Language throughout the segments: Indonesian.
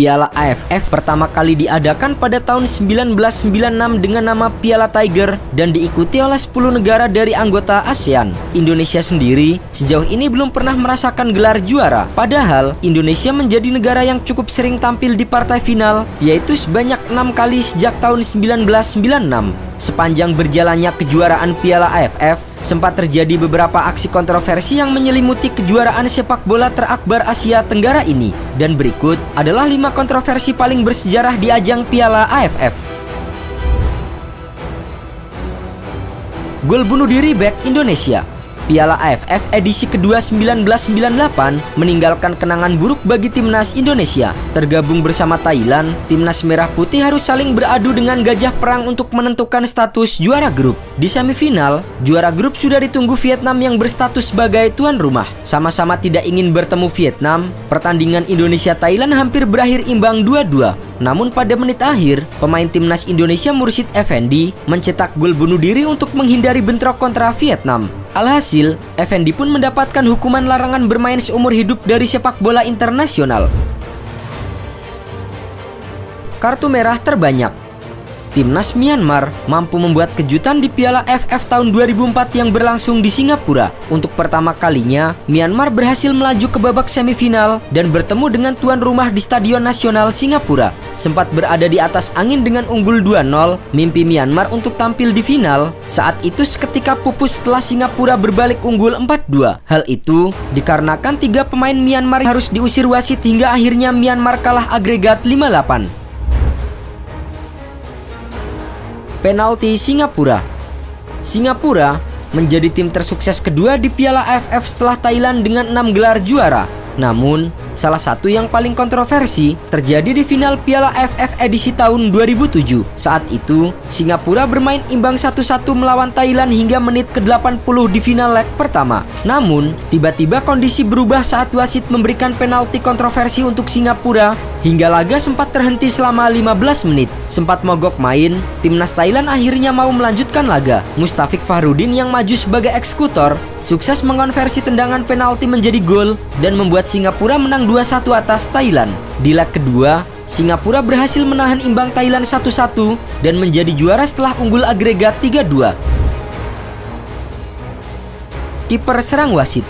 Piala AFF pertama kali diadakan pada tahun 1996 dengan nama Piala Tiger dan diikuti oleh 10 negara dari anggota ASEAN. Indonesia sendiri sejauh ini belum pernah merasakan gelar juara. Padahal Indonesia menjadi negara yang cukup sering tampil di partai final, yaitu sebanyak 6 kali sejak tahun 1996. Sepanjang berjalannya kejuaraan Piala AFF, sempat terjadi beberapa aksi kontroversi yang menyelimuti kejuaraan sepak bola terakbar Asia Tenggara ini. Dan berikut adalah 5 kontroversi paling bersejarah di ajang Piala AFF. Gol bunuh diri bek Indonesia. Piala AFF edisi kedua 1998 meninggalkan kenangan buruk bagi timnas Indonesia. Tergabung bersama Thailand, timnas merah putih harus saling beradu dengan gajah perang untuk menentukan status juara grup. Di semifinal, juara grup sudah ditunggu Vietnam yang berstatus sebagai tuan rumah. Sama-sama tidak ingin bertemu Vietnam, pertandingan Indonesia-Thailand hampir berakhir imbang 2-2. Namun pada menit akhir, pemain timnas Indonesia Mursyid Effendi mencetak gol bunuh diri untuk menghindari bentrok kontra Vietnam. Alhasil, Effendi pun mendapatkan hukuman larangan bermain seumur hidup dari sepak bola internasional. Kartu merah terbanyak. Timnas Myanmar mampu membuat kejutan di Piala AFF tahun 2004 yang berlangsung di Singapura. Untuk pertama kalinya, Myanmar berhasil melaju ke babak semifinal dan bertemu dengan tuan rumah di Stadion Nasional Singapura. Sempat berada di atas angin dengan unggul 2-0, mimpi Myanmar untuk tampil di final saat itu seketika pupus setelah Singapura berbalik unggul 4-2. Hal itu dikarenakan 3 pemain Myanmar harus diusir wasit hingga akhirnya Myanmar kalah agregat 5-8. Penalti Singapura. Singapura menjadi tim tersukses kedua di Piala AFF setelah Thailand dengan 6 gelar juara. Namun, salah satu yang paling kontroversi terjadi di final Piala AFF edisi tahun 2007. Saat itu, Singapura bermain imbang 1-1 melawan Thailand hingga menit ke-80 di final leg pertama. Namun, tiba-tiba kondisi berubah saat wasit memberikan penalti kontroversi untuk Singapura hingga laga sempat terhenti selama 15 menit. Sempat mogok main, timnas Thailand akhirnya mau melanjutkan laga. Mustafik Fahrudin yang maju sebagai eksekutor sukses mengonversi tendangan penalti menjadi gol dan membuat Singapura menang 2-1 atas Thailand. Di leg kedua, Singapura berhasil menahan imbang Thailand 1-1 dan menjadi juara setelah unggul agregat 3-2. Kiper serang wasit.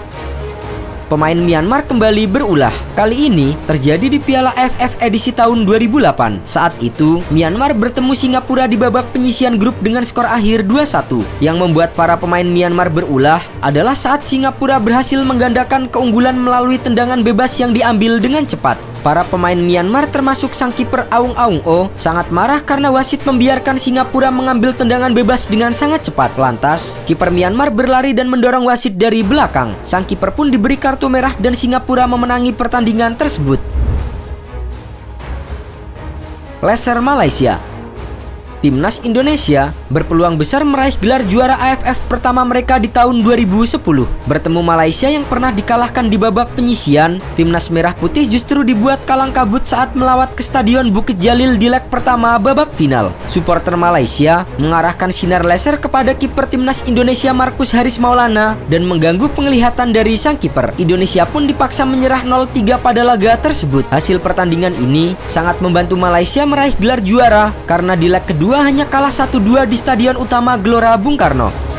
Pemain Myanmar kembali berulah. Kali ini terjadi di Piala AFF edisi tahun 2008. Saat itu, Myanmar bertemu Singapura di babak penyisihan grup dengan skor akhir 2-1. Yang membuat para pemain Myanmar berulah adalah saat Singapura berhasil menggandakan keunggulan melalui tendangan bebas yang diambil dengan cepat. Para pemain Myanmar termasuk sang kiper Aung Aung Oh sangat marah karena wasit membiarkan Singapura mengambil tendangan bebas dengan sangat cepat. Lantas, kiper Myanmar berlari dan mendorong wasit dari belakang. Sang kiper pun diberi kartu merah dan Singapura memenangi pertandingan tersebut. Laser Malaysia. Timnas Indonesia berpeluang besar meraih gelar juara AFF pertama mereka di tahun 2010. Bertemu Malaysia yang pernah dikalahkan di babak penyisihan, timnas merah putih justru dibuat kalang kabut saat melawat ke Stadion Bukit Jalil di leg pertama babak final. Supporter Malaysia mengarahkan sinar laser kepada kiper timnas Indonesia Markus Haris Maulana dan mengganggu penglihatan dari sang kiper. Indonesia pun dipaksa menyerah 0-3 pada laga tersebut. Hasil pertandingan ini sangat membantu Malaysia meraih gelar juara karena di leg kedua hanya kalah 1-2 di Stadion Utama Gelora Bung Karno.